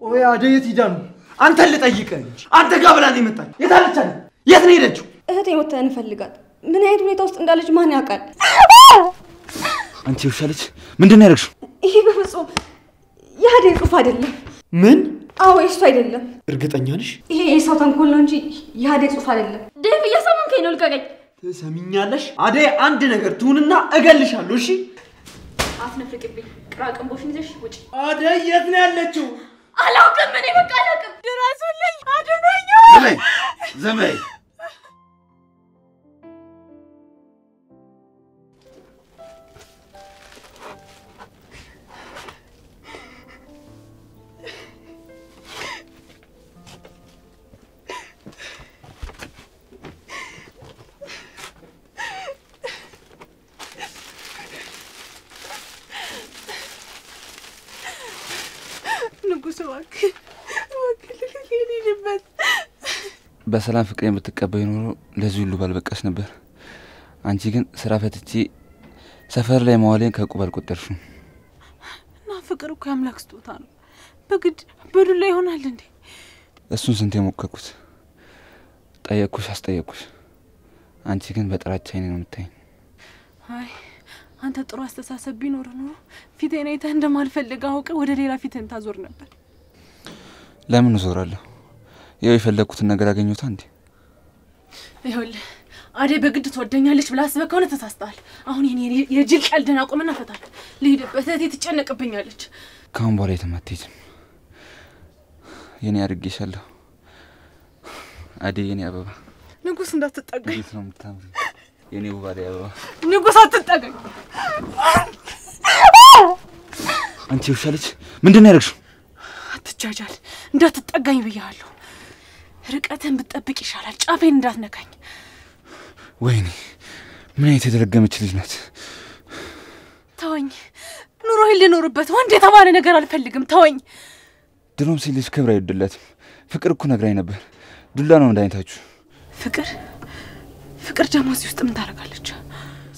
ወይ አደይ የት ሄዳ ነው? አንተ ልጠይቅህ እንጂ አንተ ጋር ብላ ነው የመጣች። የት አለች? የት ነው ሄደችው? እህቴ ወተን እንፈልጋት። ምን አይነት ሁኔታ ውስጥ እንዳለች ማን ያውቃል? አንቺ ውሻለች ምንድነው ያደረግሽው? ይሄ በፍጹም የአደይ ጽሑፍ አይደለም። ምን? አዎ እሱ አይደለም። እርግጠኛ ነሽ? ይሄ የሰው ተንኮል ነው እንጂ የአደይ ጽሑፍ አይደለም። ዴቭ እየሰማንከኝ ነው? ልቀቀኝ። ትሰሚኛለሽ? አደይ አንድ ነገር ትሁንና እገልሻለሁ። እሺ? አትነፍቅብኝ። ቅራቅንቦሽን ይዘሽ ውጪ። አደይ የት ነው ያለችው? አላውቅም። እኔ በቃ አላውቅም። ድረሱልኝ፣ አድኑኝ። ዘመይ በሰላም ፍቅሬን ብትቀበይ ኖሮ ለዚህ ሁሉ ባልበቃሽ ነበር። አንቺ ግን ስራ ፈትቼ ሰፈር ላይ መዋሌን ከቁብ አልቆጠርሽም። እና ፍቅር እኮ ያምላክ ስጦታ ነው። በግድ በዱላ ይሆናል እንዴ? እሱን ስንት የሞከርኩት ጠየቅኩሽ፣ አስጠየቅኩሽ። አንቺ ግን በጥራቻ አይኔ ነው የምታይኝ። አይ አንተ ጥሩ አስተሳሰብ ቢኖር ኖሮ ፊቴን አይተህ እንደማልፈልግ አውቀህ ወደ ሌላ ፊትን ታዞር ነበር። ለምን ዞራለሁ? ያው የፈለኩትን ነገር አገኘሁት አንዴ። ይኸውልህ አደይ በግድ ትወደኛለች ብላ አስበህ ከሆነ ተሳስተሃል። አሁን የኔ የጅል ቀልድን አቁምና ፈታክ። ልሂድበት፣ እህቴ ትጨነቅብኛለች። ካሁን በኋላ የትም አትሄጂም። የኔ አድርጌሻለሁ አደይ፣ የኔ አበባ። ንጉስ እንዳትጠጋኝ። እንዴት ነው የምታምሪው የኔ ውብ አደይ አበባ። ንጉስ አትጠጋኝ። አንቺ ውሻለች ምንድነው ያደረግሽው? አትጃጃል፣ እንዳትጠጋኝ ብያለሁ። ርቀትን ብትጠብቅ ይሻላል። ጫፌን እንዳትነካኝ። ወይኔ ምን አይነት የተረገመች ልጅ ናት። ተወኝ፣ ኑሮዬን ልኖርበት። ወንድ የተባለ ነገር አልፈልግም። ተወኝ። ድሮም ሲል ልጅ ክብር አይወድላትም። ፍቅር እኮ ነግራኝ ነበር። ዱላ ነው እንዳይታችሁ። ፍቅር ደግሞ እዚህ ውስጥ ምን ታደርጋለች?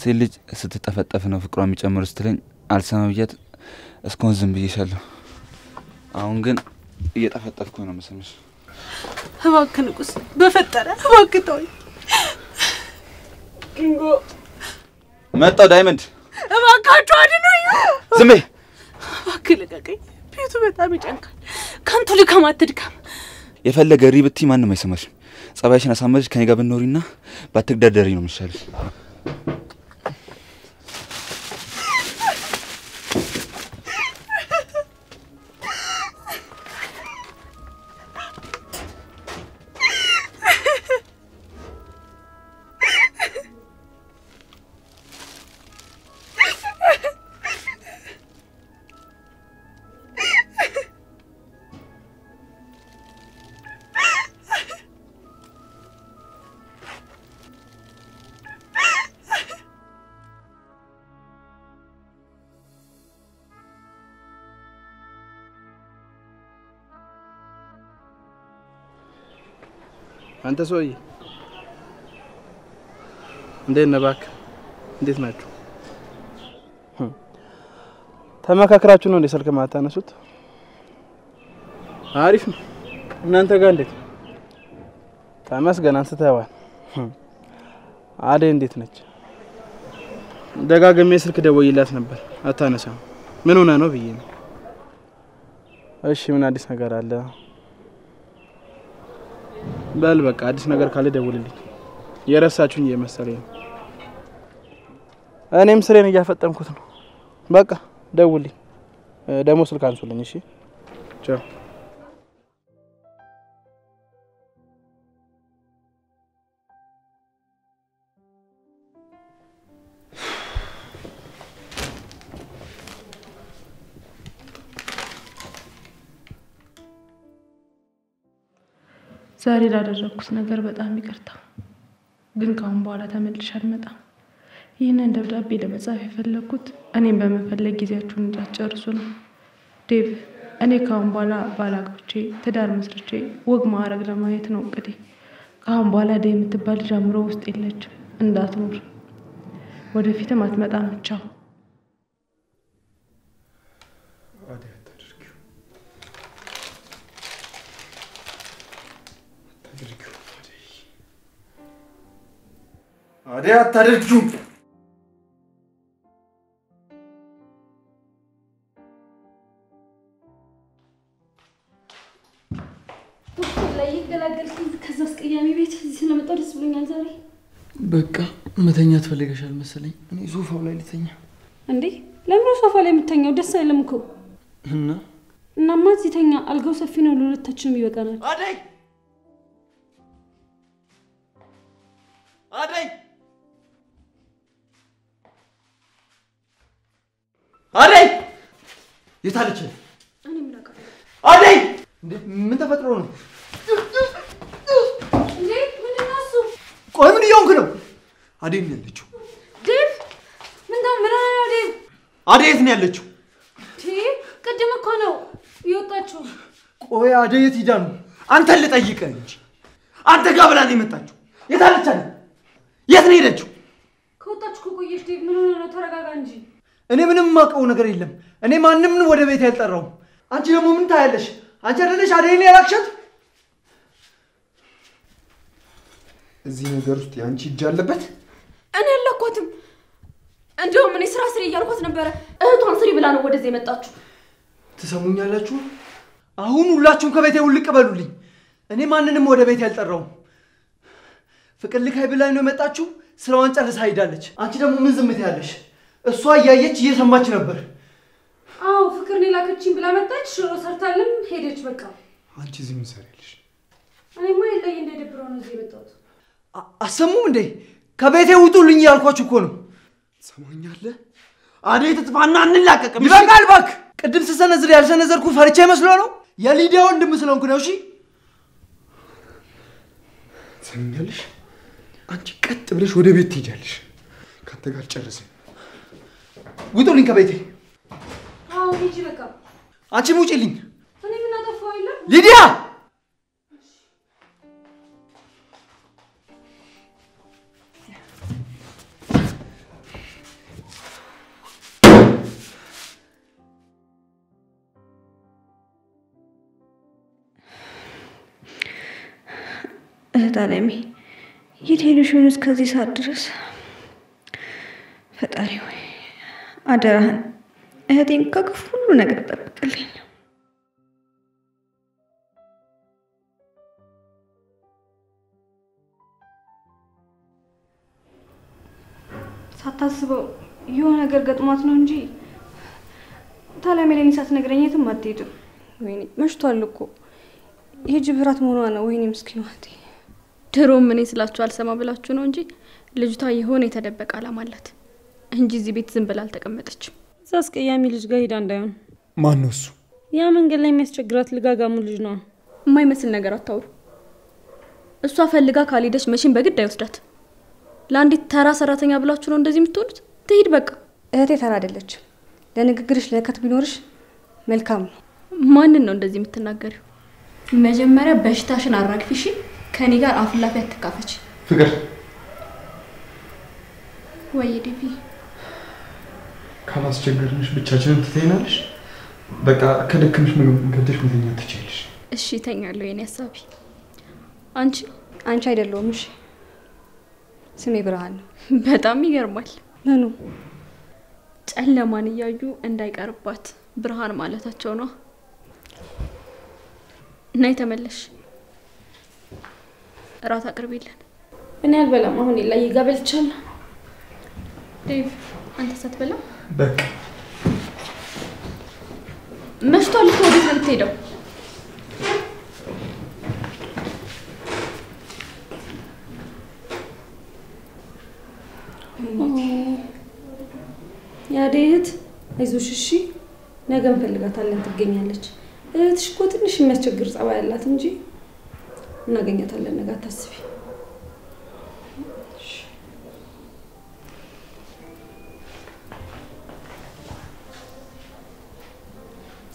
ሴት ልጅ ስትጠፈጠፍ ነው ፍቅሯ የሚጨምር ስትለኝ አልሰማ ብያት እስካሁን ዝም ብዬሻለሁ። አሁን ግን እየጠፈጠፍኩ ነው መስምሽ። እባክህ ንጉስ፣ በፈጠረ እባክህ ተወኝ። ኪንጎ መጣው። ዳይመንድ እባክህ አድኑኝ። ዝም በይ እባክህ ልቀቀኝ። ቤቱ በጣም ይጨንቃል። ካንቱ ልከም አትድከም። የፈለገ ሪብቲ ማንንም አይሰማሽም። ጸባይሽን አሳመረሽ ከኔ ጋር ብትኖሪና ባትግዳደሪ ነው የሚሻልሽ። አንተ ሰውዬ እንዴት ነህ? እባክህ እንዴት ናችሁ? ተመካክራችሁ ነው እንደ ስልክ ማታነሱት? አሪፍ ነው። እናንተ ጋር እንዴት? ተመስገን አንስተዋል። አደይ እንዴት ነች? ደጋግሜ ስልክ ደውዬላት ነበር አታነሳም። ምን ሆነ ነው ብዬ ነው። እሺ ምን አዲስ ነገር አለ? በል በቃ አዲስ ነገር ካለ ደውልልኝ። የረሳችሁኝ እየመሰለኝ ነው። እኔም ስሬን እያፈጠንኩት ነው። በቃ ደውልልኝ። ደግሞ ስልክ አንሱልኝ። እሺ ቻው። ዛሬ ላደረኩት ነገር በጣም ይቅርታ፣ ግን ካሁን በኋላ ተመልሼ አልመጣም። ይህንን ደብዳቤ ለመጻፍ የፈለኩት እኔን በመፈለግ ጊዜያችሁን እንዳትጨርሱ ነው። ዴቭ፣ እኔ ካሁን በኋላ ባላግብቼ ትዳር መስርቼ ወግ ማዕረግ ለማየት ነው እቅዴ። ካሁን በኋላ አደይ የምትባል ልጅ አእምሮ ውስጥ የለችም፣ እንዳትኖር፣ ወደፊትም አትመጣም። ቻው። አታድርጊው አደይ አታድርጊው ላይ ገላገልኩኝ ከዛስ ቀያሚ ቤት እዚህ ስለመጣሁ ደስ ብሎኛል ዛሬ በቃ መተኛ ትፈልገሻል መሰለኝ እኔ ሶፋው ላይ ልተኛ እንዴ ለምን ሶፋ ላይ የምተኛው ደስ አይልም እኮ እናማ እዚህ ተኛ አልጋው ሰፊ ነው ለሁለታችንም ይበቃናል አደይ አደይ አደይ የታለች እኔ ምን አውቃለሁ አደይ ምን ተፈጥሮ ነው እንዴ ምንድነው እሱ ቆይ ምን እየሆንክ ነው አደይ ምን ያለችው ዴቭ ምንድነው ምን ነው ዴቭ አደይ የት ነው ያለችው ቅድም እኮ ነው ይወጣችሁ ቆይ አደይ የት ሄዳ ነው አንተ ልጠይቅህ እንጂ አንተ ጋር ብላ ነው የመጣችው የታለች አደይ የት ነው ሄደችው ከወጣችሁ ቆየሽ ዴቭ ምን ሆነ ነው ተረጋጋ እንጂ እኔ ምንም ማቀው ነገር የለም እኔ ማንንም ወደ ቤት ያልጠራው አንቺ ደግሞ ምን ታያለሽ አንቺ አይደለሽ አደይን ያላክሻት እዚህ ነገር ውስጥ ያንቺ እጅ አለበት እኔ አላኳትም እንደውም እኔ ስራ ስሪ እያልኳት ነበር እህቷን ስሪ ብላ ነው ወደዚህ የመጣችሁ ትሰሙኛላችሁ አሁን ሁላችሁም ከቤቴ ውልቅ በሉልኝ እኔ ማንንም ወደ ቤት ያልጠራው ፍቅር ልካይ ብላኝ ነው የመጣችሁ ስራዋን ጨርሳ ሄዳለች አንቺ ደግሞ ምን ዝም ትያለሽ እሷ እያየች እየሰማች ነበር አዎ ፍቅር ላከችኝ ብላ መጣች ሽሮ ሰርታለም ሄደች በቃ አንቺ ዝም ሰሪያለሽ እኔማ ይለይ እንደደብረው ነው እዚህ የመጣሁት አሰሙም እንዴ ከቤቴ ውጡልኝ ያልኳችሁ እኮ ነው ሰማኛለህ አደይ ትጥፋና እንላቀቅም ይበቃል እባክህ ቅድም ስሰነዝር ያልሰነዘርኩ ፈርቼ መስሎ ነው የሊዲያ ወንድም ስለሆንኩ ነው እሺ ሰማኛለሽ አንቺ ቀጥ ብለሽ ወደ ቤት ትሄጃለሽ ካንተ ጋር ጨርሰን ውጡልኝ ከቤቴ አዎ ሂጂ በቃ አንቺም ውጪልኝ እኔ ምን አጠፋው ይላል ሊዲያ እህታለሚ የቴሌቪዥን እስከዚህ ሰዓት ድረስ ፈጣሪ ሆይ አደራህን እህቴን ከክፉ ሁሉ ነገር ጠብቅልኝ ሳታስበው የሆነ ነገር ገጥሟት ነው እንጂ ታላሚ ለኔ ሳትነግረኝ የትም አትሄድም ወይኔ መሽቷል እኮ የጅብ እራት መሆኗ ነው ወይኔ ምስኪኗ ድሮም እኔ ስላችሁ አልሰማ ብላችሁ ነው እንጂ ልጅቷ የሆነ የተደበቀ አላማ አላት እንጂ እዚህ ቤት ዝም ብላ አልተቀመጠችም እዛስ ቀያሚ ልጅ ጋር ሄዳ እንዳይሆን ማን ነው እሱ ያ መንገድ ላይ የሚያስቸግራት ልጋጋሙ ልጅ ነው የማይመስል ነገር አታውሩ እሷ ፈልጋ ካልሄደች መቼም በግድ አይወስዳት ለአንዲት ተራ ሰራተኛ ብላችሁ ነው እንደዚህ የምትወዱት ትሄድ በቃ እህቴ ተራ አይደለች ለንግግርሽ ለከት ቢኖርሽ መልካም ነው ማንን ነው እንደዚህ የምትናገሪው መጀመሪያ በሽታሽን አራግፊሽ ከኔ ጋር አፍላፊ አትካፈች ፍቅር ወይ ዲቪ ካላስቸገርንሽ ብቻችንን ትተይናለሽ በቃ ከደከምሽ ምግብ ገብተሽ መተኛት ትችያለሽ እሺ ተኛለሁ የኔ ሐሳቢ አንቺ አይደለሁም እሺ ስሜ ብርሃን ነው በጣም ይገርማል ምኑ ጨለማን እያዩ እንዳይቀርባት ብርሃን ማለታቸው ነው ናይ ተመለሽ ራት አቅርቢልን እኔ አልበላም አሁን ላይ ይጋበልቻል ዴቭ አንተ ሳትበላ በቃ መሽቷል እኮ ወዴት ነው የምትሄደው ያ ዴት አይዞሽ እሺ ነገ እንፈልጋታለን ትገኛለች እህትሽ እኮ ትንሽ የሚያስቸግር ጸባይ ያላት እንጂ እናገኛታለን ነገ አታስቢ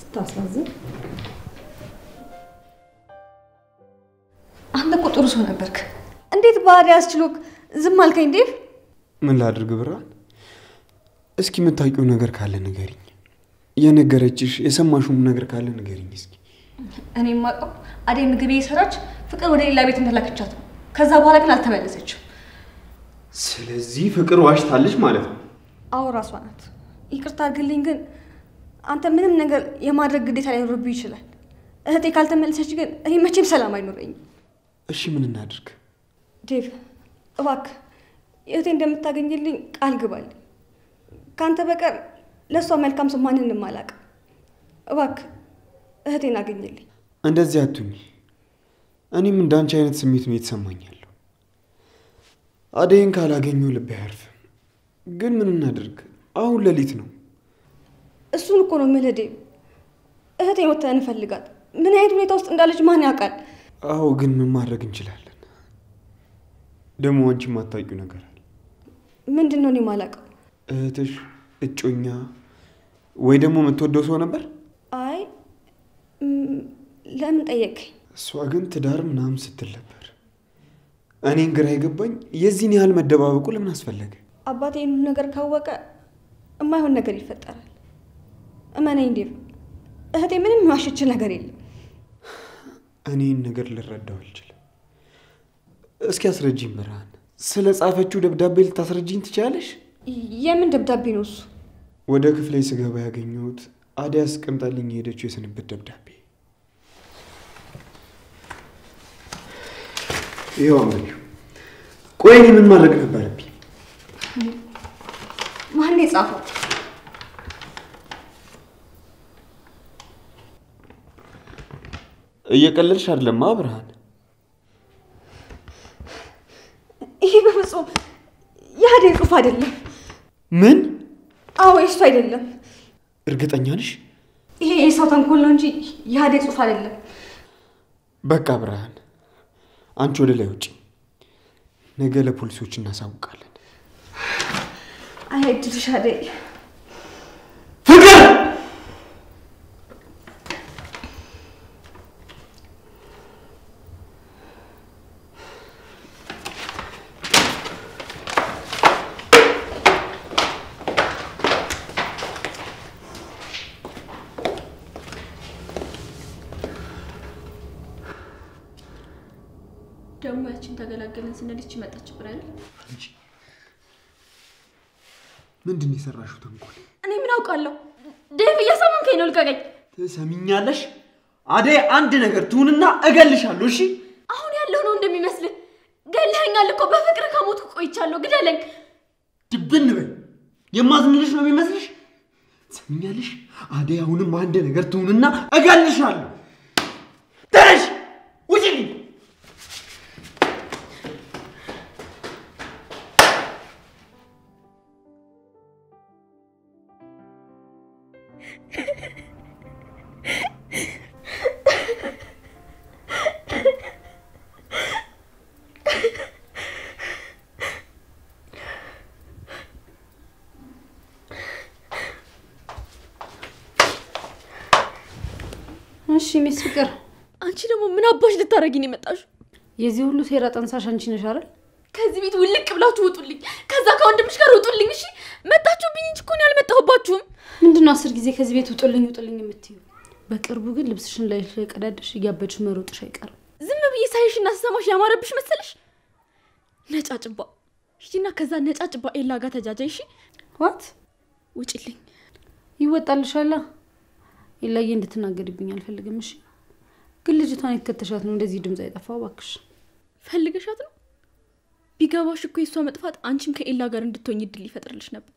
ስታሳዝን አንተ እኮ ጥሩ ሰው ነበርክ እንዴት ባዲ አስችሎክ ዝም አልከኝ ዴቭ ምን ላድርግ ብርሃን እስኪ የምታውቂው ነገር ካለ ንገሪኝ የነገረችሽ የሰማሽውም ነገር ካለ ንገሪኝ እስኪ እኔ ማቀው አደይ ምግብ እየሰራች ፍቅር ወደ ሌላ ቤት እንደላከቻት ነው። ከዛ በኋላ ግን አልተመለሰችም። ስለዚህ ፍቅር ዋሽታለች ማለት ነው? አዎ ራሷ ናት። ይቅርታ አድርግልኝ፣ ግን አንተ ምንም ነገር የማድረግ ግዴታ ላይኖርብህ ይችላል። እህቴ ካልተመለሰች ግን እኔ መቼም ሰላም አይኖረኝም። እሺ ምን እናድርግ? ዴቭ እባክህ እህቴ እንደምታገኝልኝ ቃል ግባልኝ። ከአንተ በቀር ለእሷ መልካም ሰው ማንንም አላውቅም። እባክህ እህቴን አገኝልኝ። እንደዚህ አትሁኝ። እኔም እንዳንቺ አይነት ስሜት ነው የተሰማኛለሁ። አደይን ካላገኘው ልቤ አያርፍም። ግን ምን እናድርግ? አሁን ሌሊት ነው። እሱን እኮ ነው የምልህ ዴቭ። እህቴን ወጥተን እንፈልጋት። ምን አይነት ሁኔታ ውስጥ እንዳለች ማን ያውቃል? አዎ ግን ምን ማድረግ እንችላለን? ደግሞ አንቺ የማታውቂው ነገር አለ። ምንድን ነው? እኔ የማላውቀው። እህትሽ እጮኛ ወይ ደግሞ የምትወደው ሰው ነበር? አይ ለምን ጠየቅኝ? እሷ ግን ትዳር ምናምን ስትል ነበር። እኔን ግራ የገባኝ የዚህን ያህል መደባበቁ ለምን አስፈለገ? አባቴ ይህን ነገር ካወቀ የማይሆን ነገር ይፈጠራል። እመነኝ ዴቭ፣ እህቴ ምንም የዋሸችው ነገር የለም። እኔን ነገር ልረዳው አልችልም። እስኪ አስረጂኝ ብርሃን። ስለ ጻፈችው ደብዳቤ ልታስረጂኝ ትችያለሽ? የምን ደብዳቤ ነው እሱ? ወደ ክፍሌ ስገባ ያገኘሁት አደይ አስቀምጣልኝ የሄደችው የስንብት ደብዳቤ። ይኸው አንብቢው። ቆይ እኔ ምን ማድረግ ነበረብኝ? ማን የጻፈው? እየቀለልሽ አይደለም ብርሃን? ይሄ በፍጹም የአደይ ጽሑፍ አይደለም። ምን? አዎ የእሱ አይደለም። እርግጠኛ ነሽ? ይሄ የሰው ተንኮል ነው እንጂ የአደይ ጽሑፍ አይደለም። በቃ ብርሃን አንቺ ወደ ላይ ውጪ። ነገ ለፖሊሶች እናሳውቃለን። አይድልሽ አደይ። ፍቅር! ደግሞ ያችን ተገላገለን ስንል ይቺ መጣች ብራል። ምንድን ነው የሰራሽው ተንኮል? እኔ ምን አውቃለሁ? ዴቭ እያሳመንከኝ ነው። ልቀቀኝ። ትሰሚኛለሽ? አደይ አንድ ነገር ትሁንና እገልሻለሁ። እሺ አሁን ያለው ነው እንደሚመስልህ? ገለኸኛል እኮ። በፍቅር ከሞትኩ ቆይቻለሁ። ግደለኝ። ድብን በይ። የማዝንልሽ ነው የሚመስልሽ? ትሰሚኛለሽ? አደይ አሁንም አንድ ነገር ትሁንና እገልሻለሁ። ተነሽ ውጪልኝ። እሺ ሚስ ፍቅር፣ አንቺ ደግሞ ምን አባሽ ልታረጊ ነው የመጣሽው? የዚህ ሁሉ ሴራ ጠንሳሽ አንቺ ነሽ አይደል? ከዚህ ቤት ውልቅ ብላችሁ ውጡልኝ። ከዛ ከወንድምሽ ጋር ውጡልኝ። እሺ መጣችሁብኝ እንጂ እኮ ነው ያልመጣሁባችሁም። ምንድነው 10 ጊዜ ከዚህ ቤት ውጡልኝ ውጡልኝ የምትይው? በቅርቡ ግን ልብስሽን ላይ ቀዳድሽ እያበድሽ መሮጥሽ አይቀርም። ዝም ብዬ ሳይሽና ስሰማሽ ያማረብሽ መሰለሽ? ነጫጭባ ሂጂና ከዛ ነጫጭባ ኤላ ጋር ተጃጃይ። እሺ ዋት ውጪልኝ። ይወጣልሻላ። ኤላዬ እንድትናገድብኝ አልፈልግም። እሺ ግን ልጅቷን የተከተሻት ነው እንደዚህ ድምጽ አይጠፋው። እባክሽ ፈልገሻት ነው? ቢገባሽ እኮ የሷ መጥፋት አንቺም ከኤላ ጋር እንድትሆኝ እድል ይፈጥርልሽ ነበር።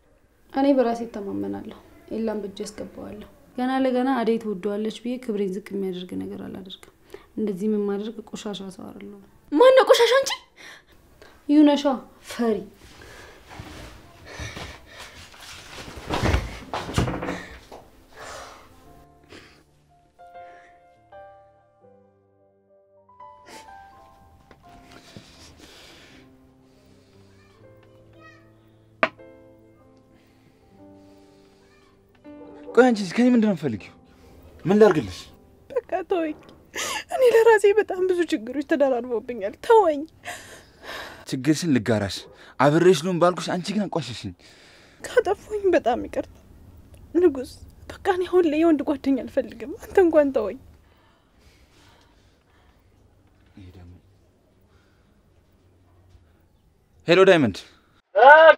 እኔ በራሴ ተማመናለሁ። ኤላን በእጅ ያስገባዋለሁ። ገና ለገና አደይ ትወደዋለች ብዬ ክብሬን ዝቅ የሚያደርግ ነገር አላደርግም። እንደዚህ ምን ማድረግ ቆሻሻ ሰው አይደለም። ማን ነው ቆሻሻ? አንቺ ይሁነሻ ፈሪ። ቆይ አንቺ ከኔ ምንድን ነው የምትፈልጊው? ምን ላድርግልሽ? በቃ ተወኝ። እኔ ለራሴ በጣም ብዙ ችግሮች ተደራርበውብኛል። ተወኝ። ችግርሽን ልጋራሽ አብሬሽ ልሁን ባልኩሽ፣ አንቺ ግን አንቋሸሽኝ። ካጠፋሁኝ በጣም ይቅርታ ንጉስ። በቃ እኔ አሁን ላይ የወንድ ጓደኛ አልፈልግም። አንተ እንኳን ተወኝ። ይሄ ደግሞ ሄሎ ዳይመንድ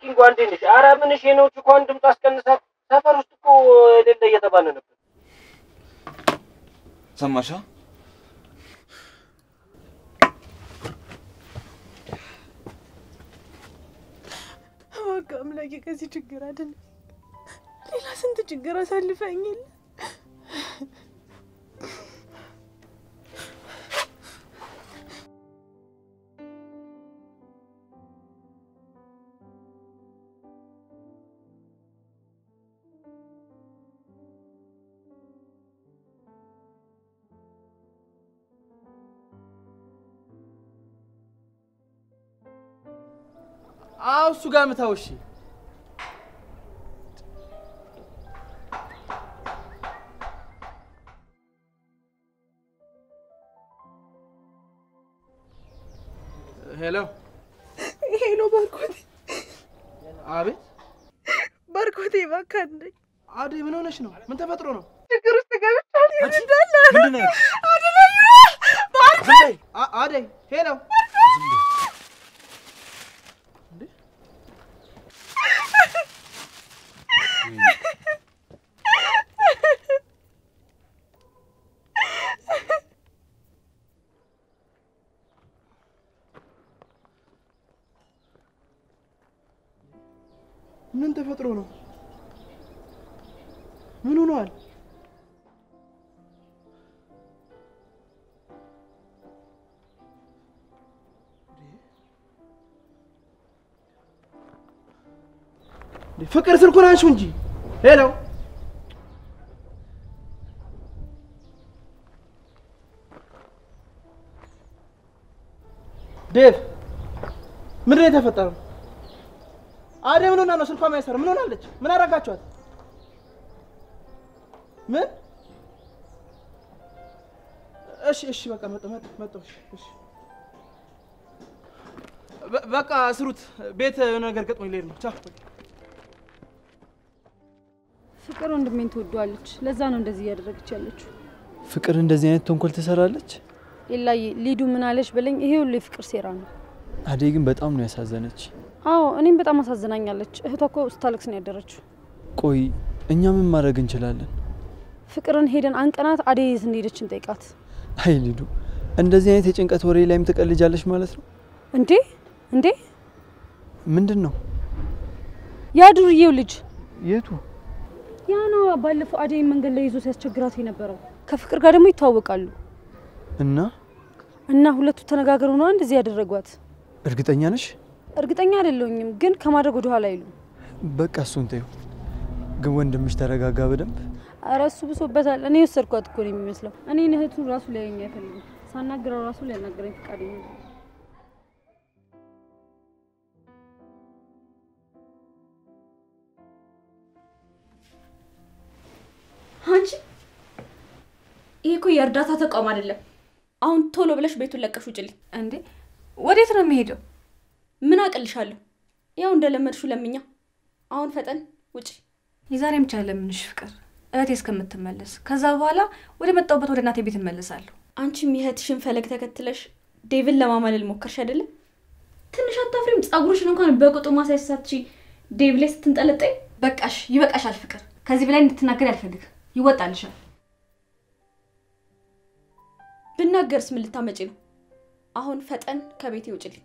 ኪንጎ አንዴ ነሽ? ኧረ ምን እሺ ነው እንኳን ድምፅ አስቀንሳት። ሰፈር ውስጥ እኮ የሌለ እየተባለ ነበር። ሰማሻ? በቃ አምላኬ ከዚህ ችግር አይደለም ሌላ ስንት ችግር አሳልፈኛል። እሱ ጋር ምታው። እሺ ሄሎ ሄሎ ባርኮቴ። አቤት ባርኮቴ እባክህ ነኝ። አዴ ምን ሆነሽ ነው? ምን ተፈጥሮ ነው? ችግር ውስጥ ገብቻለሁ። ምንድን ነው? አደለዩ ባርኮቴ። አዴ ሄሎ ምን ተፈጥሮ ነው? ምን ሆኗል? ፍቅር ስልኩን አንሺው እንጂ። ሄሎ ዴቭ፣ ምንድን ነው የተፈጠረው? አዴ ምን ሆና ነው ስልኳ የማይሰራ? ምን ሆናለች? ምን አደረጋችኋት? ምን? እሺ በቃ መጣሁ። እሺ በቃ ስሩት። ቤት ነገር ገጥሞኝ ልሄድ ነው። ቻው። ፍቅር ወንድሜን ትወደዋለች። ለዛ ነው እንደዚህ እያደረገች ያለችው። ፍቅር እንደዚህ አይነት ተንኮል ትሰራለች? ኢላዬ ሊዱ ምን አለች በለኝ። ይሄ ሁሉ የፍቅር ሴራ ነው። አዴ ግን በጣም ነው ያሳዘነች። አዎ እኔም በጣም አሳዝናኛለች። እህቷ እኮ ስታለቅስ ነው ያደረችው። ቆይ እኛ ምን ማድረግ እንችላለን? ፍቅርን ሄደን አንቀናት አዴ የት እንደሄደች እንጠይቃት። አይ ሊዱ እንደዚህ አይነት የጭንቀት ወሬ ላይም ትቀልጃለሽ ማለት ነው? እንዴ ምንድን ነው? ያ ዱርዬው ልጅ። የቱ? ያ ነው ባለፈው አዴ መንገድ ላይ ይዞ ሲያስቸግራት የነበረው። ከፍቅር ጋር ደግሞ ይተዋወቃሉ። እና ሁለቱ ተነጋገሩ ነው እንደዚህ ያደረጓት። እርግጠኛ ነሽ? እርግጠኛ አይደለሁኝም ግን ከማድረግ ወደ ኋላ አይሉ። በቃ እሱን ተይው። ግን ወንድምሽ ተረጋጋ በደንብ። ኧረ እሱ ብሶበታል። እኔ ወሰድኳት እኮ ነው የሚመስለው። እኔ እህቱን ራሱ ሊያየኝ አይፈልግም። ሳናግረው ራሱ ሊያናግረኝ ፈቃደኛ ነው። አንቺ ይሄ እኮ የእርዳታ ተቋም አይደለም። አሁን ቶሎ ብለሽ ቤቱን ለቀሽ ውጭልኝ። እንዴ ወዴት ነው የሚሄደው? ምን አቀልሻለሁ? ያው እንደለመድሽው ለምኛ። አሁን ፈጠን ውጪ። የዛሬ ብቻ ለምንሽ ፍቅር እህቴ እስከምትመለስ፣ ከዛ በኋላ ወደ መጣሁበት ወደ እናቴ ቤት እመለሳለሁ። አንቺም የእህትሽን ፈለግ ተከትለሽ ዴቪን ለማማለል ሞከርሽ አይደለ? ትንሽ አታፍሪም? ጸጉርሽን እንኳን በቁጡ ማሳይሳትሽ ዴቭ ላይ ስትንጠለጠይ። በቃሽ፣ ይበቃሻል ፍቅር። ከዚህ በላይ እንድትናገር አልፈልግም። ይወጣልሻል። ብናገርስ ምን ልታመጪ ነው? አሁን ፈጠን ከቤቴ ውጭልኝ።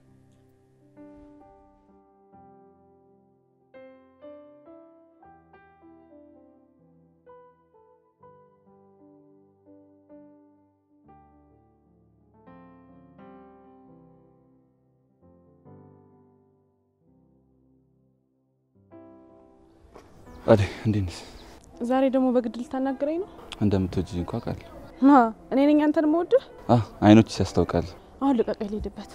አዴ እንዴት ነሽ? ዛሬ ደግሞ በግድ ልታናገረኝ ነው? እንደምትወጂኝ እንኳን አውቃለሁ። እኔ ነኝ አንተን የምወድህ? አይኖችሽ ያስታውቃል። አሁን ልቀቀኝ ልሂድበት።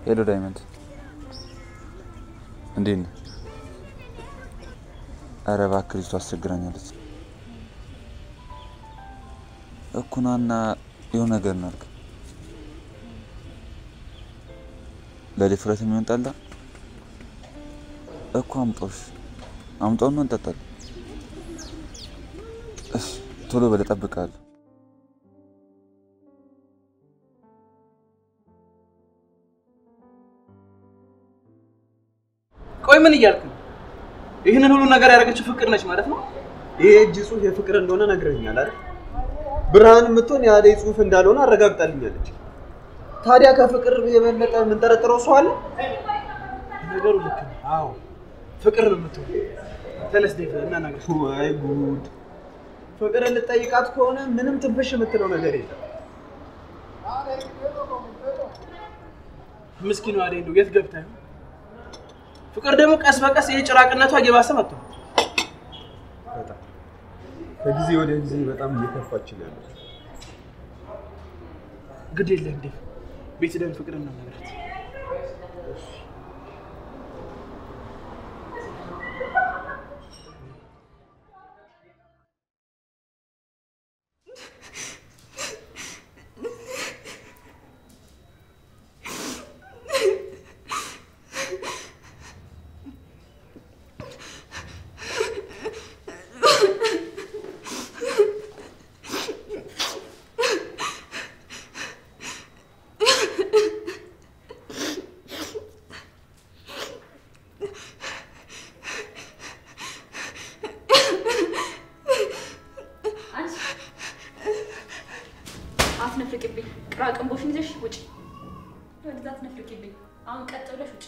ሄሎ ዳይመንድ፣ እንዴት ነህ? ኧረ እባክህ ልጅቷ አስቸግራኛለች እኮ። ናና የሆነ ነገር እናድርግ። ለድፍረት የሚሆን ጠላ እኮ አምጣውሽ፣ አምጣውና እንጠጣለን። እሺ ቶሎ በል እጠብቅሃለሁ። ቆይ ምን እያልክ ነው? ይህንን ሁሉ ነገር ያደረገችው ፍቅር ነች ማለት ነው? ይሄ እጅ ጽሁፍ የፍቅር እንደሆነ ነግረኛል አይደል? ብርሃን የምትሆን የአደይ ጽሁፍ እንዳልሆነ አረጋግጣልኛለች። ታዲያ ከፍቅር የበለጠ ምን ጠረጥረው ሰው አለ? ነገሩ ልክ ነው። አዎ ፍቅር ነው የምትሆን። ተነስ ዴቭ እና ነገር። ወይ ጉድ! ፍቅርን ልጠይቃት ከሆነ ምንም ትንፍሽ የምትለው ነገር የለም። ምስኪኑ አደይ ነው የት ገብታ ነው? ፍቅር ደግሞ ቀስ በቀስ የጭራቅነቷ እየባሰ መጥቷል። በጣም ከጊዜ ወደ ጊዜ በጣም እየከፋች ነው ያለችው። ግድ የለም ዴቭ፣ ቤት ደን ፍቅርን ነው ነገራት። አትነፍቅብኝ። ቅራቅንቦሽን ይዘሽ ውጪ። ወደዛ አትነፍቅብኝ። አሁን ቀጥ ብለሽ ውጪ።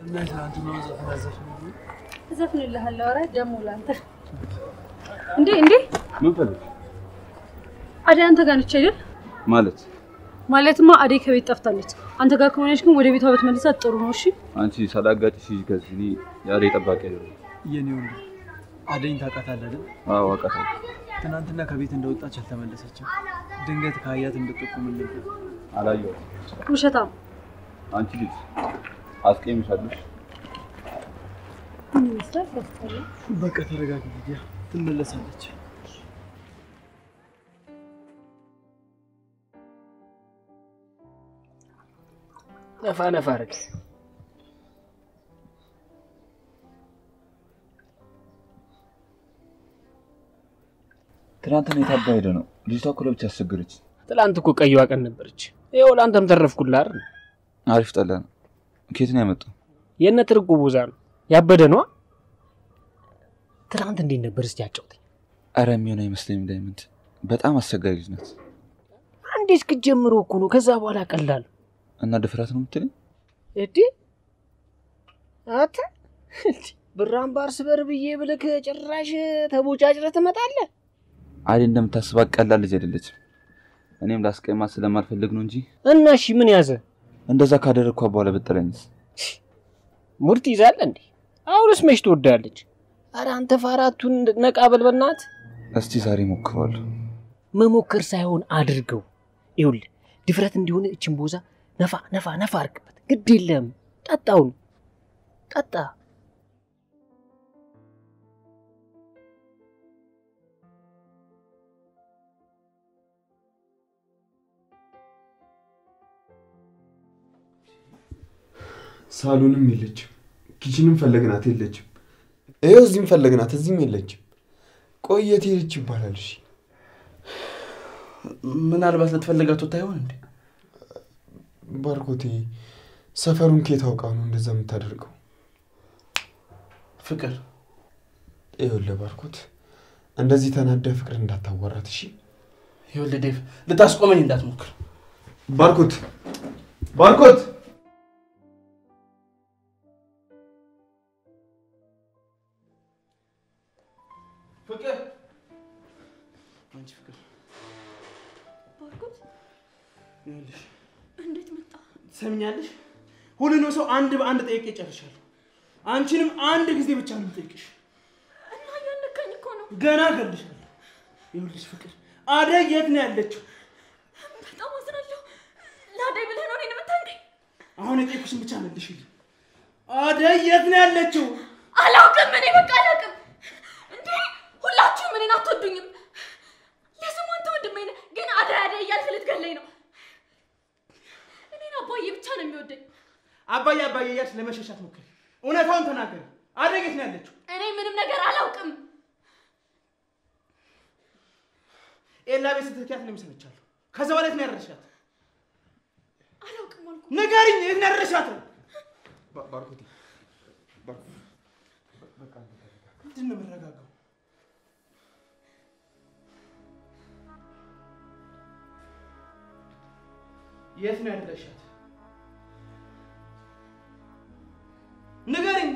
እናት አንተ ነው ዘፍንልሃለሁ። ኧረ ደሞ ላንተ እንዴ ምን ፈልግ? አደይ አንተ ጋር ነች አይደል? ማለትማ አደይ ከቤት ጠፍታለች። አንተ ጋር ከሆነች ግን ወደ ቤቷ ብትመልሳት ጥሩ ነው። እሺ አንቺ ሳላጋጭሽ ከዚህ የአደይ ጠባቂ አይደለም። የኔው አደይን ታውቃታለህ አይደል? አዎ አውቃታለሁ። ትናንትና ከቤት እንደወጣች አልተመለሰችም። ድንገት ካያት እንድትጠቁም ነበር። አላየሁም። ውሸታም አንቺ ልጅ አስቀይምሻለሁ። ምን ይመስላል? በቃ ተረጋጊ ልጅ፣ ትመለሳለች። ነፋ አረግ ትናንትና የታባ ሄደ ነው። ልጅቷ እኮ ለብቻ አስቸገረች። ትላንት እኮ ቀይዋ ቀን ነበረች። ይኸው ለአንተም ተረፍኩልህ አይደል? አሪፍ ጠላ ነው። ከየት ነው ያመጣው? የእነ ትርቁ ቡዛ ነው። ያበደ ነው። ትናንት እንዴት ነበር እስቲ ያጫውተኝ። አረ የሚሆን አይመስለኝም ዳይመንድ። በጣም አስቸጋሪ ናት። አንዴ እስክጀምሮ እኮ ነው ከዛ በኋላ ቀላል እና ድፍረት ነው የምትለኝ? እዲ አታ ብራን ባርስ በርብዬ ብለክ ጭራሽ ተቦጫጭረ ትመጣለህ። አይ እንደምታስባት ቀላል ልጅ አይደለችም። እኔም ላስቀይማት ስለማልፈልግ ነው እንጂ። እና እሺ ምን ያዘ? እንደዛ ካደረግኳ በኋላ ብትጠለኝስ? ሙርት ይዛል እንዴ? አሁንስ መች ትወዳለች? አረ አንተ ፋራቱን ነቃ በልበናት። እስቲ ዛሬ ሞክሯለሁ። መሞከር ሳይሆን አድርገው። ይውል ድፍረት እንዲሆን እቺን ቦዛ ነፋ ነፋ ነፋ አርግበት። ግድ የለም ጠጣው ጠጣ። ሳሎንም የለችም፣ ኪችንም ፈለግናት የለችም። ይኸው እዚህም ፈለግናት እዚህም የለችም። ቆየት ሄደች ይባላል። እሺ ምናልባት ልትፈልጋት ወጣ ይሆን እንዴ? ባርኮቴ ሰፈሩን ከየት አውቃ ነው እንደዛ የምታደርገው? ፍቅር ይኸውልህ ባርኮት፣ እንደዚህ ተናደ ፍቅር እንዳታወራት እሺ? ይኸውልህ ዴቭ፣ ልታስቆመኝ እንዳትሞክር። ባርኮት ባርኮት ፍቅር አንቺ ፍቅር ባርኮት ይኸውልሽ እንዴት መጣ? ትሰሚኛለሽ? ሁሉንም ሰው አንድ በአንድ ጠይቄ ጨርሻለሁ። አንቺንም አንድ ጊዜ ብቻ ነው የምጠይቅሽ። እና ያነካኝ እኮ ነው። ገና እገልሻለሁ። ይኸውልሽ ፍቅር አደይ የት ነው ያለችው? በጣም አዝናለሁ። ለአደይ ብለህ ነው እኔን የምታንቀኝ? አሁን የጠየኩሽን ብቻ መልሽልኝ። አደይ የት ነው ያለችው? አላውቅም። እኔ በቃ አላውቅም። እንዴ ሁላችሁም እኔን አትወዱኝም። ለስሙ አንተ ወንድሜ ነህ፣ ግን አደይ አደይ እያልክ ልትገለኝ ነው። እኔን አባዬ ብቻ ነው የሚወደኝ። አባዬ አባዬ እያልሽ ለመሸሻት ሞክሪ። እውነታውን ተናገሪ። አደይ የት ነው ያለችው? እኔ ምንም ነገር አላውቅም። ኤላ ቤት ስትልኪያት ነው የምሰምቻለሁ። ከዛ በኋላ የት ነው ያደረሻት? አላውቅም አልኩ። ንገሪኝ፣ የት ነው ያደረሻት? ባርኮቴ በቃ ምንድን ነው የምረጋጋው? የት ነው ያደረሻት? ንገሪኝ።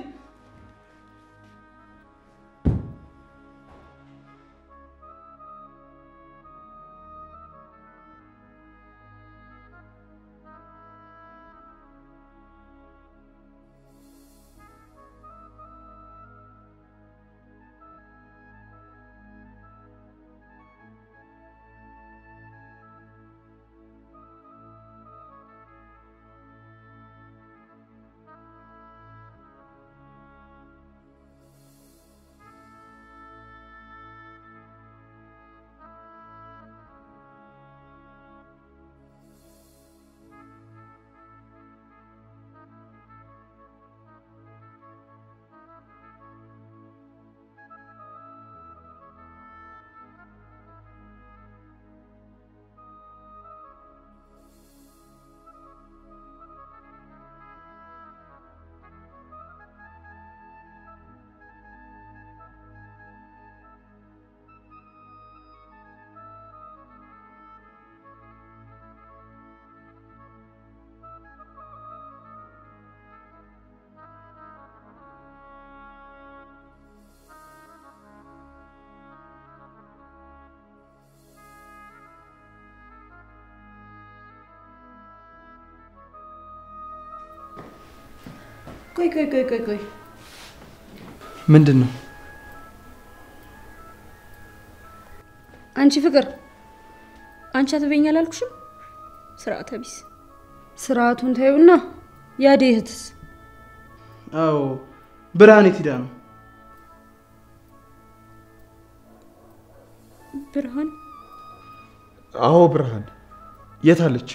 ቆይ ምንድን ነው? አንቺ ፍቅር አንቺ አትበይኝ አላልኩሽም? ስርዓተ ቢስ። ስርዓቱን ታዩና ያደይ እህትስ? አዎ ብርሃን የት ሄዳ ነው? ብርሃን? አዎ ብርሃን የት አለች?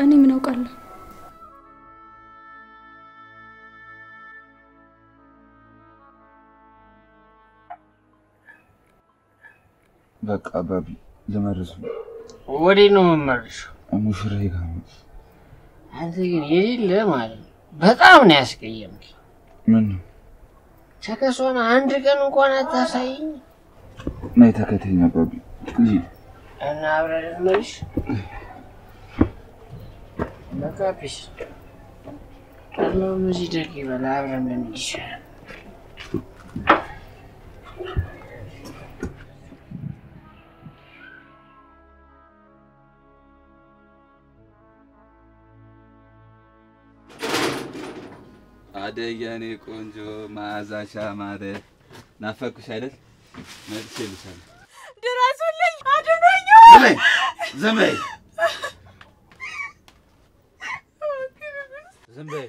እኔ ምን አውቃለሁ? በቃ ባቢ ልመርስ ነው። ወዴት ነው የምመርሽው? ሙሽራዬ ጋር ነው። አንተ ግን የሌለ ማለት ነው በጣም ነው ያስቀየምክ። ምን ነው ተከሶና አንድ ቀን እንኳን አታሳይኝ? ነይ ተከተኝ አባቢ ልሂድ እና አብረን እንመልስ። በቃ ፒስ ቀላው እዚህ ደግ ይበላ አብረን እንመልስ። አደይ የኔ ቆንጆ ማዛሻ ማረ ናፈኩሽ አይደል? መልስ ይልሻል። ድረሱልኝ፣ አድኑኝ! ዝም በይ ዝም በይ ዝም በይ